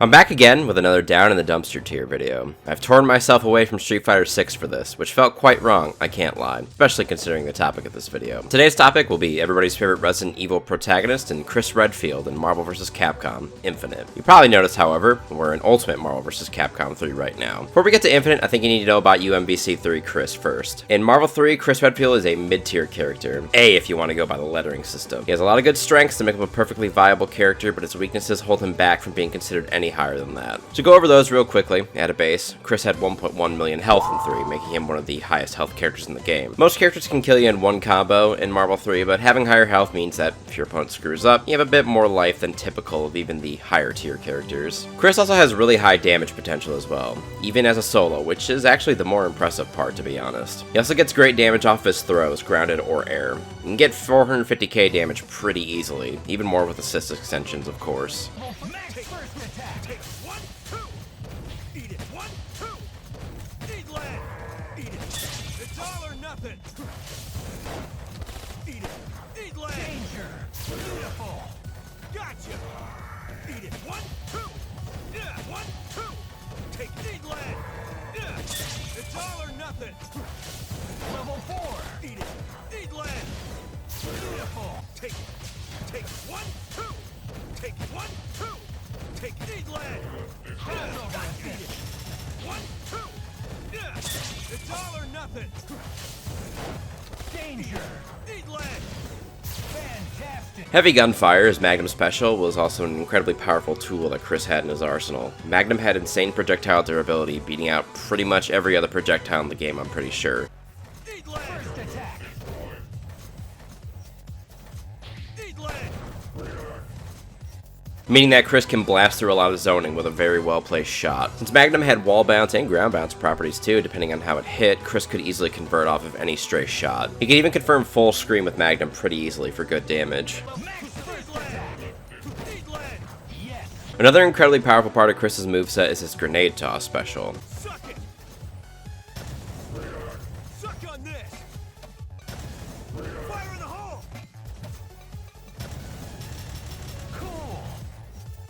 I'm back again with another Down in the Dumpster tier video. I've torn myself away from Street Fighter 6 for this, which felt quite wrong, I can't lie, especially considering the topic of this video. Today's topic will be everybody's favorite Resident Evil protagonist and Chris Redfield in Marvel vs. Capcom Infinite. You probably noticed, however, we're in Ultimate Marvel vs. Capcom 3 right now. Before we get to Infinite, I think you need to know about UMVC 3 Chris first. In Marvel 3, Chris Redfield is a mid-tier character. A if you want to go by the lettering system. He has a lot of good strengths to make him a perfectly viable character, but his weaknesses hold him back from being considered any higher than that. To go over those real quickly, at a base, Chris had 1.1 million health in 3, making him one of the highest health characters in the game. Most characters can kill you in one combo in Marvel 3, but having higher health means that if your opponent screws up, you have a bit more life than typical of even the higher tier characters. Chris also has really high damage potential as well, even as a solo, which is actually the more impressive part, to be honest. He also gets great damage off his throws, grounded or air. You can get 450k damage pretty easily, even more with assist extensions, of course. Level 4. Eat it. Eat land. Beautiful. Take it. Take 1, 2. Take 1, 2. Take eat land. Eat it. 1, 2. Yeah. It's all or nothing. Danger. Eat land. Fantastic. Heavy gunfire, his Magnum special, was also an incredibly powerful tool that Chris had in his arsenal. Magnum had insane projectile durability, beating out pretty much every other projectile in the game, I'm pretty sure. First attack. Meaning that Chris can blast through a lot of zoning with a very well-placed shot. Since Magnum had wall bounce and ground bounce properties too, depending on how it hit, Chris could easily convert off of any stray shot. He could even confirm full screen with Magnum pretty easily for good damage. Another incredibly powerful part of Chris's moveset is his grenade toss special.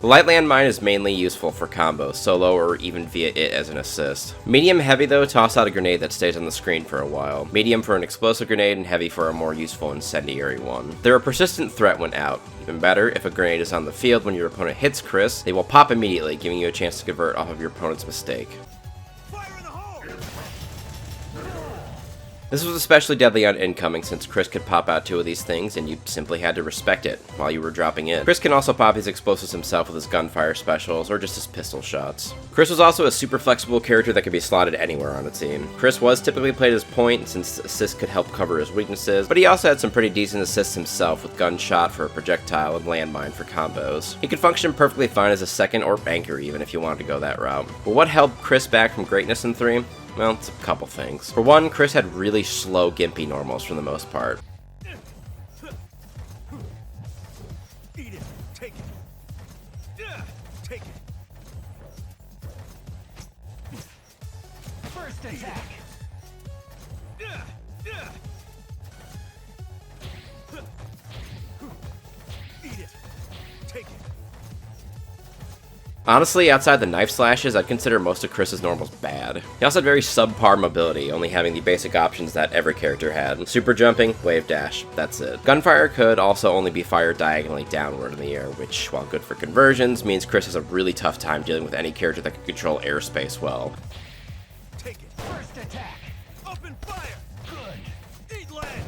The light landmine is mainly useful for combos, solo, or even via it as an assist. Medium heavy though, toss out a grenade that stays on the screen for a while. Medium for an explosive grenade, and heavy for a more useful incendiary one. They're a persistent threat when out. Even better, if a grenade is on the field when your opponent hits Chris, they will pop immediately, giving you a chance to convert off of your opponent's mistake. This was especially deadly on incoming since Chris could pop out 2 of these things and you simply had to respect it while you were dropping in. Chris can also pop his explosives himself with his gunfire specials or just his pistol shots. Chris was also a super flexible character that could be slotted anywhere on a team. Chris was typically played as point since assists could help cover his weaknesses, but he also had some pretty decent assists himself with gunshot for a projectile and landmine for combos. He could function perfectly fine as a second or anchor even if you wanted to go that route. But what held Chris back from greatness in 3? Well, it's a couple things. For one, Chris had really slow gimpy normals for the most part. Eat it. Take it. Take it. First attack. Eat it. Take it. Honestly, outside the knife slashes, I'd consider most of Chris's normals bad. He also had very subpar mobility, only having the basic options that every character had. Super jumping, wave dash, that's it. Gunfire could also only be fired diagonally downward in the air, which, while good for conversions, means Chris has a really tough time dealing with any character that can control airspace well. Take it. First attack. Open fire. Good. Eat land.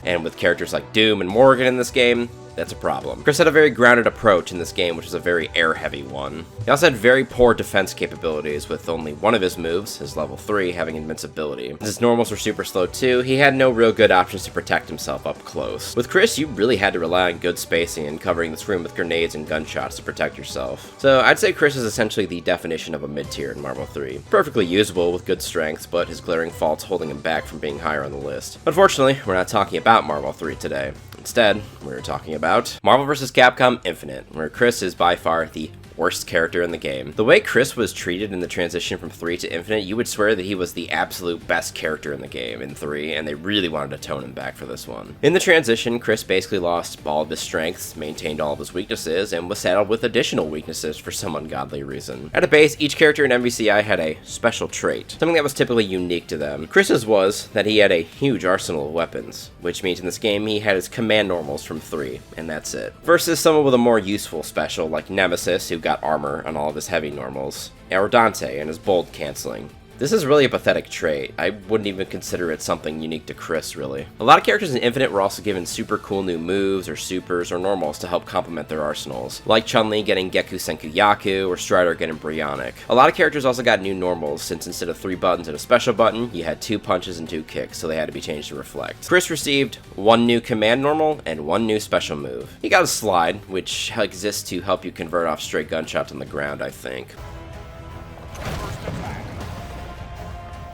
And with characters like Doom and Morgan in this game, that's a problem. Chris had a very grounded approach in this game, which was a very air-heavy one. He also had very poor defense capabilities, with only one of his moves, his level 3, having invincibility. His normals were super slow too, he had no real good options to protect himself up close. With Chris, you really had to rely on good spacing and covering this room with grenades and gunshots to protect yourself. So I'd say Chris is essentially the definition of a mid-tier in Marvel 3. Perfectly usable with good strengths, but his glaring faults holding him back from being higher on the list. Unfortunately, we're not talking about Marvel 3 today. Instead, we're talking about Marvel vs. Capcom Infinite, where Chris is by far the worst character in the game. The way Chris was treated in the transition from 3 to Infinite, you would swear that he was the absolute best character in the game in 3, and they really wanted to tone him back for this one. In the transition, Chris basically lost all of his strengths, maintained all of his weaknesses, and was saddled with additional weaknesses for some ungodly reason. At a base, each character in MVCI had a special trait, something that was typically unique to them. Chris's was that he had a huge arsenal of weapons, which means in this game he had his command normals from 3, and that's it. Versus someone with a more useful special like Nemesis, who got armor on all of his heavy normals, or Dante and his bold canceling. This is really a pathetic trait. I wouldn't even consider it something unique to Chris, really. A lot of characters in Infinite were also given super cool new moves, or supers, or normals to help complement their arsenals, like Chun-Li getting Geku Senku Yaku, or Strider getting Bryonic. A lot of characters also got new normals, since instead of 3 buttons and a special button, you had 2 punches and 2 kicks, so they had to be changed to reflect. Chris received 1 new command normal and 1 new special move. He got a slide, which exists to help you convert off stray gunshots on the ground, I think.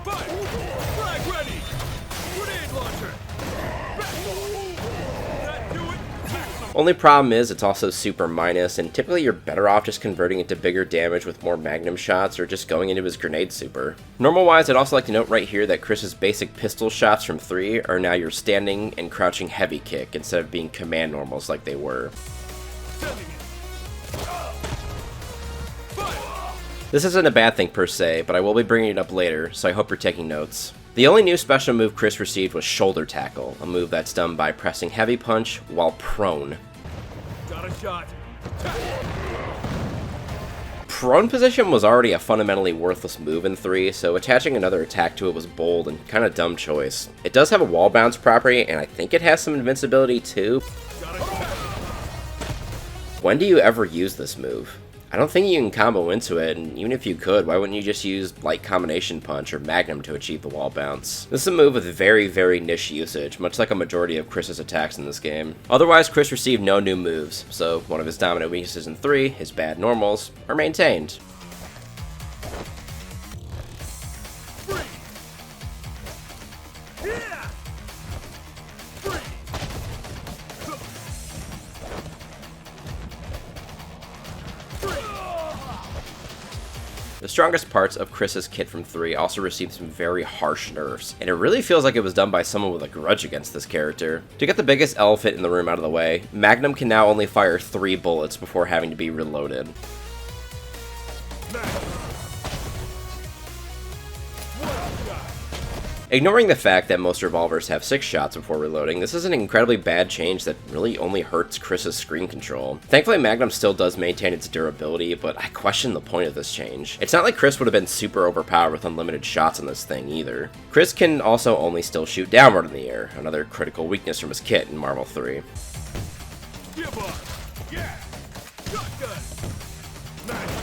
Flag ready! Grenade launcher! That do it! Only problem is it's also super minus, and typically you're better off just converting it to bigger damage with more magnum shots or just going into his grenade super. Normal wise, I'd also like to note right here that Chris's basic pistol shots from 3 are now your standing and crouching heavy kick instead of being command normals like they were. Sending it! This isn't a bad thing per se, but I will be bringing it up later, so I hope you're taking notes. The only new special move Chris received was Shoulder Tackle, a move that's done by pressing heavy punch while prone. Got a shot. Prone position was already a fundamentally worthless move in 3, so attaching another attack to it was bold and kind of dumb choice. It does have a wall bounce property, and I think it has some invincibility too. Got a shot. When do you ever use this move? I don't think you can combo into it, and even if you could, why wouldn't you just use Light Combination Punch or Magnum to achieve the wall bounce? This is a move with very, very niche usage, much like a majority of Chris's attacks in this game. Otherwise, Chris received no new moves, so one of his dominant weaknesses in 3, his bad normals, are maintained. Yeah! The strongest parts of Chris's kit from 3 also received some very harsh nerfs, and it really feels like it was done by someone with a grudge against this character. To get the biggest elephant in the room out of the way, Magnum can now only fire 3 bullets before having to be reloaded. Ignoring the fact that most revolvers have 6 shots before reloading, this is an incredibly bad change that really only hurts Chris's screen control. Thankfully, Magnum still does maintain its durability, but I question the point of this change. It's not like Chris would have been super overpowered with unlimited shots on this thing either. Chris can also only still shoot downward in the air, another critical weakness from his kit in Marvel 3. Give up! Yeah! Shotgun! Nice!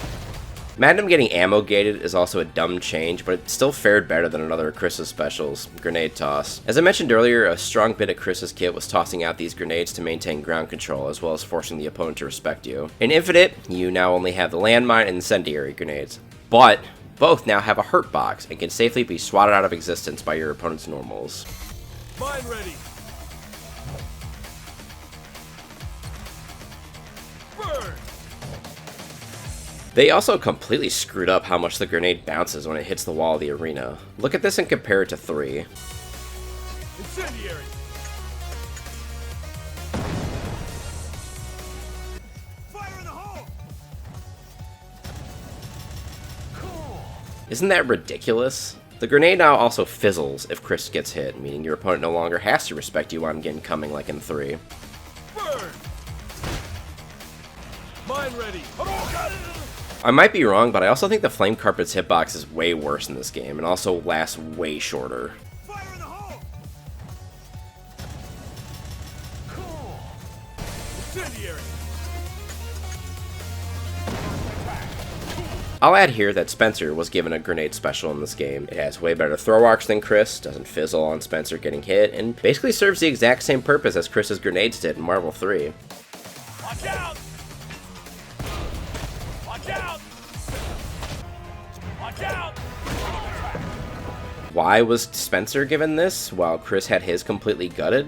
Magnum getting ammo gated is also a dumb change, but it still fared better than another of Chris's specials, Grenade Toss. As I mentioned earlier, a strong bit of Chris's kit was tossing out these grenades to maintain ground control, as well as forcing the opponent to respect you. In Infinite, you now only have the landmine and incendiary grenades, but both now have a hurt box and can safely be swatted out of existence by your opponent's normals. Mine ready! Burn! They also completely screwed up how much the grenade bounces when it hits the wall of the arena. Look at this and compare it to 3. Incendiary! Fire in the hole! Cool! Isn't that ridiculous? The grenade now also fizzles if Chris gets hit, meaning your opponent no longer has to respect you on incoming like in 3. Burn! Mine ready! I might be wrong, but I also think the Flame Carpet's hitbox is way worse in this game, and also lasts way shorter. Fire in the hole! Cool! Incendiary! I'll add here that Spencer was given a grenade special in this game. It has way better throw arcs than Chris, doesn't fizzle on Spencer getting hit, and basically serves the exact same purpose as Chris's grenades did in Marvel 3. Watch out! Watch out! Watch out! Why was Spencer given this, while Chris had his completely gutted?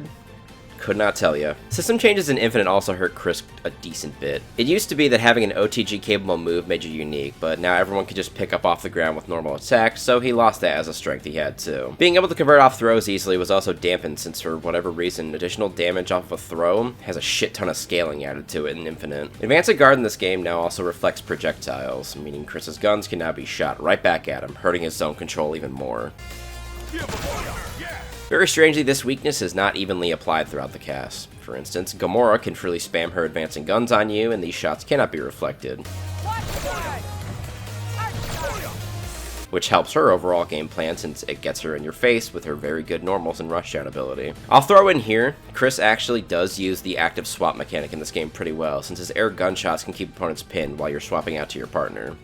could not tell you. System changes in Infinite also hurt Chris a decent bit. It used to be that having an OTG capable move made you unique, but now everyone could just pick up off the ground with normal attacks, so he lost that as a strength he had too. Being able to convert off throws easily was also dampened since for whatever reason, additional damage off of a throw has a shit ton of scaling added to it in Infinite. Advanced Guard in this game now also reflects projectiles, meaning Chris's guns can now be shot right back at him, hurting his zone control even more. Very strangely, this weakness is not evenly applied throughout the cast. For instance, Gamora can freely spam her advancing guns on you, and these shots cannot be reflected, which helps her overall game plan since it gets her in your face with her very good normals and rush down ability. I'll throw in here, Chris actually does use the active swap mechanic in this game pretty well, since his air gunshots can keep opponents pinned while you're swapping out to your partner.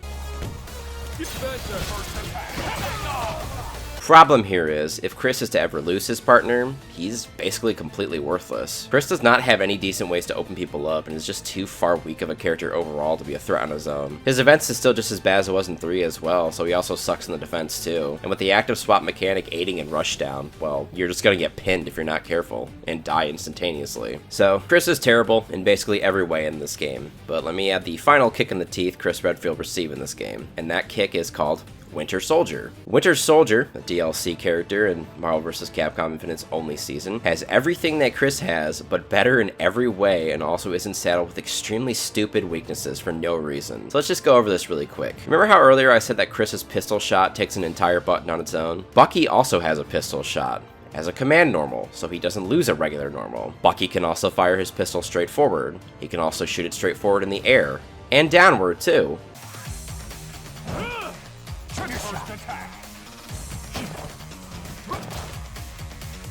Problem here is, if Chris is to ever lose his partner, he's basically completely worthless. Chris does not have any decent ways to open people up and is just too far weak of a character overall to be a threat on his own. His events is still just as bad as it was in 3 as well, so he also sucks in the defense too. And with the active swap mechanic aiding in rush down, well, you're just gonna get pinned if you're not careful, and die instantaneously. So, Chris is terrible in basically every way in this game, but let me add the final kick in the teeth Chris Redfield received in this game, and that kick is called Winter Soldier. Winter Soldier, a DLC character in Marvel vs. Capcom Infinite's only season, has everything that Chris has, but better in every way, and also isn't saddled with extremely stupid weaknesses for no reason. So let's just go over this really quick. Remember how earlier I said that Chris's pistol shot takes an entire button on its own? Bucky also has a pistol shot as a command normal, so he doesn't lose a regular normal. Bucky can also fire his pistol straight forward. He can also shoot it straight forward in the air, and downward too.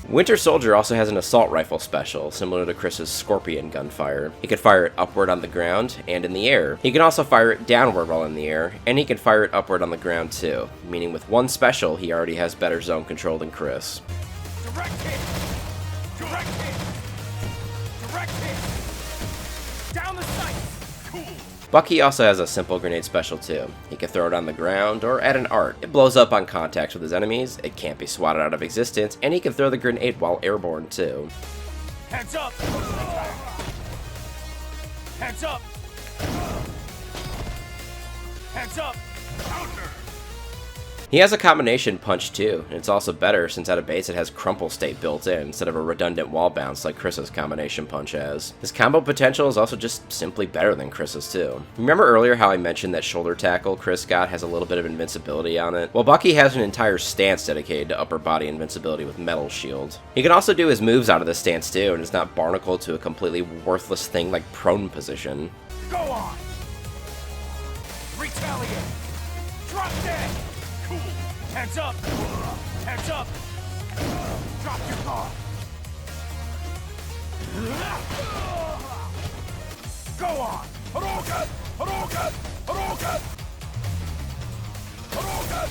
Winter Soldier also has an assault rifle special, similar to Chris's Scorpion gunfire. He can fire it upward on the ground and in the air. He can also fire it downward while in the air, and he can fire it upward on the ground too, meaning with one special, he already has better zone control than Chris. Direct hit! Direct hit! Direct hit! Down the sight! Cool! Bucky also has a simple grenade special too. He can throw it on the ground or at an arc. It blows up on contact with his enemies, it can't be swatted out of existence, and he can throw the grenade while airborne too. Heads up! Heads up! Heads up! Counter! He has a combination punch too, and it's also better since at a base it has crumple state built in instead of a redundant wall bounce like Chris's combination punch has. His combo potential is also just simply better than Chris's too. Remember earlier how I mentioned that shoulder tackle Chris got has a little bit of invincibility on it? Well, Bucky has an entire stance dedicated to upper body invincibility with metal shield. He can also do his moves out of this stance too, and is not barnacled to a completely worthless thing like prone position. Go on! Retaliate! Drop dead! Cool! Heads up! Heads up! Drop your guard! Go on! Hadouken! Hadouken! Hadouken! Hadouken!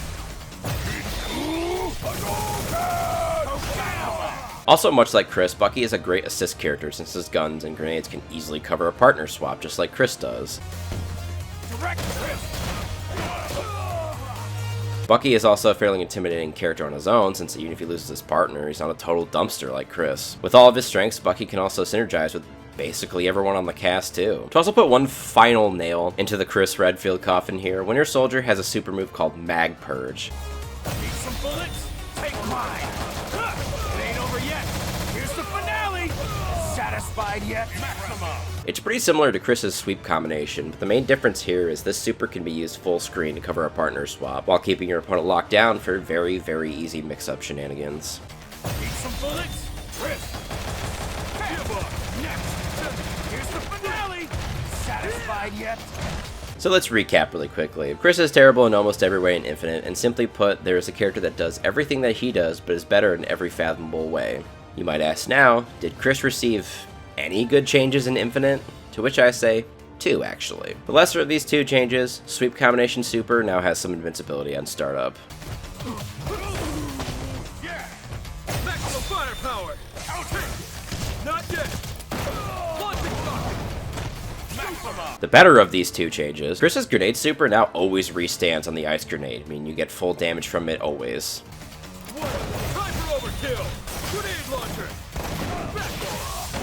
Hadouken! Also, much like Chris, Bucky is a great assist character since his guns and grenades can easily cover a partner swap just like Chris does. Direct Chris! Bucky is also a fairly intimidating character on his own, since even if he loses his partner, he's not a total dumpster like Chris. With all of his strengths, Bucky can also synergize with basically everyone on the cast too. To also put one final nail into the Chris Redfield coffin here, Winter Soldier has a super move called Mag Purge. Need some bullets? Take mine! It ain't over yet! Here's the finale! Satisfied yet? Maximum! It's pretty similar to Chris's sweep combination, but the main difference here is this super can be used full screen to cover a partner swap, while keeping your opponent locked down for very, very easy mix-up shenanigans. Need some bullets? Chris! Give up! Next! Here's the finale! Satisfied yet? So let's recap really quickly. Chris is terrible in almost every way in Infinite, and simply put, there is a character that does everything that he does, but is better in every fathomable way. You might ask now, did Chris receive any good changes in Infinite? To which I say, 2 actually. The lesser of these 2 changes, Sweep Combination Super now has some invincibility on startup. Yeah! Maximum firepower! Counter! Not yet! Maximum! The better of these 2 changes, Chris's Grenade Super now always restands on the Ice Grenade, meaning you get full damage from it always. Time for overkill! Grenade launcher! Back off!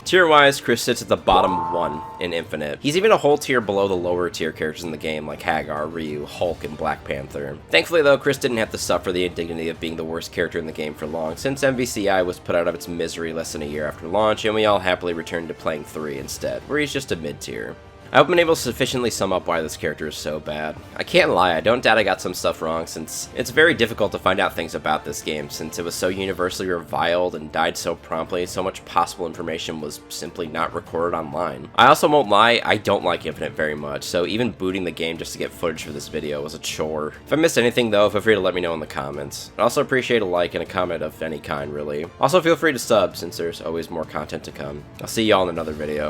Tier-wise, Chris sits at the bottom 1 in Infinite. He's even a whole tier below the lower tier characters in the game like Hagar, Ryu, Hulk, and Black Panther. Thankfully though, Chris didn't have to suffer the indignity of being the worst character in the game for long, since MVCI was put out of its misery less than a year after launch, and we all happily returned to playing 3 instead, where he's just a mid-tier. I hope I've been able to sufficiently sum up why this character is so bad. I can't lie, I don't doubt I got some stuff wrong, since it's very difficult to find out things about this game, since it was so universally reviled and died so promptly, so much possible information was simply not recorded online. I also won't lie, I don't like Infinite very much, so even booting the game just to get footage for this video was a chore. If I missed anything though, feel free to let me know in the comments. I'd also appreciate a like and a comment of any kind, really. Also feel free to sub, since there's always more content to come. I'll see y'all in another video.